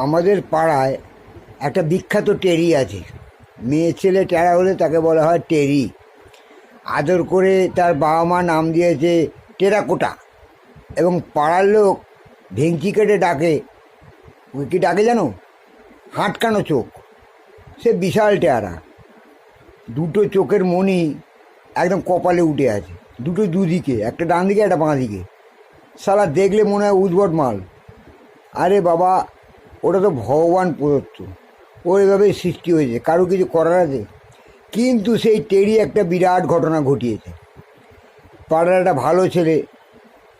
আমাদের পাড়ায় একটা বিখ্যাত টেরি আছে। মেয়ে ছেলে টেরা হলে তাকে বলা হয় টেরি। আদর করে তার বাবা মা নাম দিয়েছে টেরাকোটা, এবং পাড়ার লোক ভেঙচি কেটে ডাকে। কি ডাকে জানো? হাঁটকানো চোখ। সে বিশাল টেয়ারা, দুটো চোখের মণি একদম কপালে উঠে আছে, দুটো দুদিকে, একটা ডান দিকে একটা বাঁ দিকে। শালা দেখলে মনে হয় উদ্ভট মাল। আরে বাবা, ওটা তো ভগবান প্রদত্ত, ওর এভাবেই সৃষ্টি হয়েছে, কারো কিছু করার আছে? কিন্তু সেই টেরি একটা বিরাট ঘটনা ঘটিয়েছে। পাড়ার একটা ভালো ছেলে,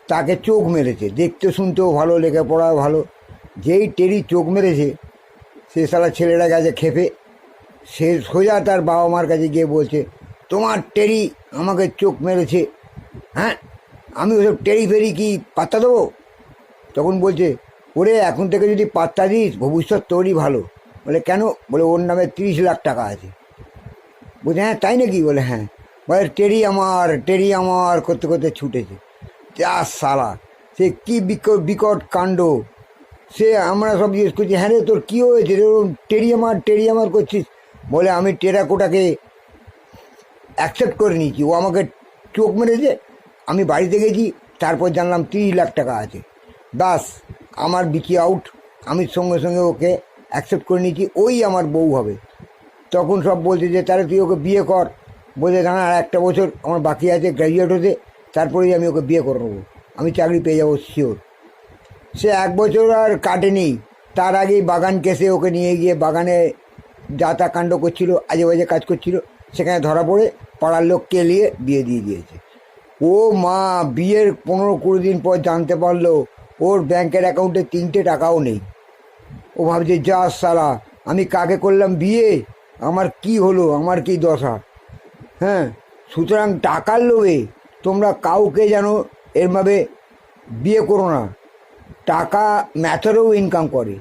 তাকে চোখ মেরেছে। দেখতে শুনতেও ভালো, লেখাপড়াও ভালো। যেই টেরি চোখ মেরেছে, সে শালা ছেলেটা গেছে খেপে। সে সোজা তার বাবা মার কাছে গিয়ে বলছে, তোমার টেরি আমাকে চোখ মেরেছে, হ্যাঁ, আমি ওসব টেরি ফেরি কি পাত্তা দেবো? তখন বলছে, ওরে এখন থেকে যদি পাত্তা দিস ভবিষ্যৎ তোরই ভালো। বলে কেন? বলে ওর নামে 30 লাখ টাকা আছে। বলছে হ্যাঁ তাই নাকি? বলে হ্যাঁ। বলে টেরি আমার, টেরি আমার করতে করতে ছুটেছে। যা শালা, সে কী বিকট কাণ্ড! সে আমরা সব জিজ্ঞেস করছি, হ্যাঁ রে তোর কী হয়েছে রে, টেরি আমার টেরি আমার করছিস? বলে আমি টেরাকোটাকে অ্যাকসেপ্ট করে নিয়েছি, ও আমাকে চোখ মেরেছে, আমি বাড়িতে গেছি, তারপর জানলাম 30 লাখ টাকা আছে। বাস, আমার বিকি আউট। আমি সঙ্গে সঙ্গে ওকে অ্যাকসেপ্ট করে নিয়েছি, ওই আমার বউ হবে। তখন সব বলছে যে তাহলে তুই ওকে বিয়ে কর। বলছে না, আর একটা বছর আমার বাকি আছে গ্র্যাজুয়েট হতে, তারপরেই আমি ওকে বিয়ে করে নেবো, আমি চাকরি পেয়ে যাবো শিওর। সে 1 বছর আর কাটেনি, তার আগেই বাগান কেসে ওকে নিয়ে গিয়ে বাগানে যা তা কাণ্ড করছিল, আজে বাজে কাজ করছিল, সেখানে ধরা পড়ে পাড়ার লোক কেলিয়ে বিয়ে দিয়ে দিয়েছে। ও মা, বিয়ের 15-20 দিন পর জানতে পারলো ওর ব্যাংকের অ্যাকাউন্টে 3টে টাকাও নেই। ও ভাবছে যা সালা, আমি কাকে করলাম বিয়ে, আমার কি হলো, আমার কি দশা। হ্যাঁ, সুতরাং টাকার লোভে তোমরা কাউকে যেন এরভাবে বিয়ে করো না। টাকা ম্যাথরেও ইনকাম করে,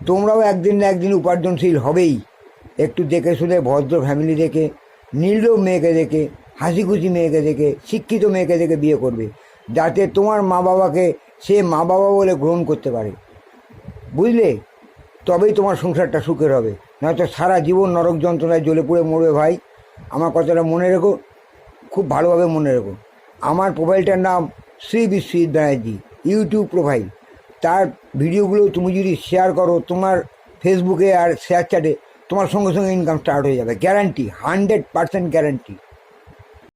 তোমরাও একদিন না একদিন উপার্জনশীল হবেই। একটু দেখে শুনে ভদ্র ফ্যামিলি দেখে, নির্লোভ মেয়েকে দেখে, হাসি খুশি মেয়েকে দেখে, শিক্ষিত মেয়েকে দেখে বিয়ে করবে, যাতে তোমার মা বাবাকে সে মা বাবা বলে গ্রহণ করতে পারে, বুঝলে? তবেই তোমার সংসারটা সুখের হবে, নয়তো সারা জীবন নরক যন্ত্রণায় জ্বলে পুড়ে মরবে। ভাই, আমার কথাটা মনে রেখো, খুব ভালোভাবে মনে রেখো। আমার প্রোফাইলটার নাম শ্রী বিশ্বজিৎ ব্যানার্জি, ইউটিউব প্রোফাইল। তার ভিডিওগুলো তুমি যদি শেয়ার করো তোমার ফেসবুকে আর শেয়ার চ্যাটে, তোমার সঙ্গে সঙ্গে ইনকাম স্টার্ট হয়ে যাবে, গ্যারান্টি, 100% গ্যারান্টি।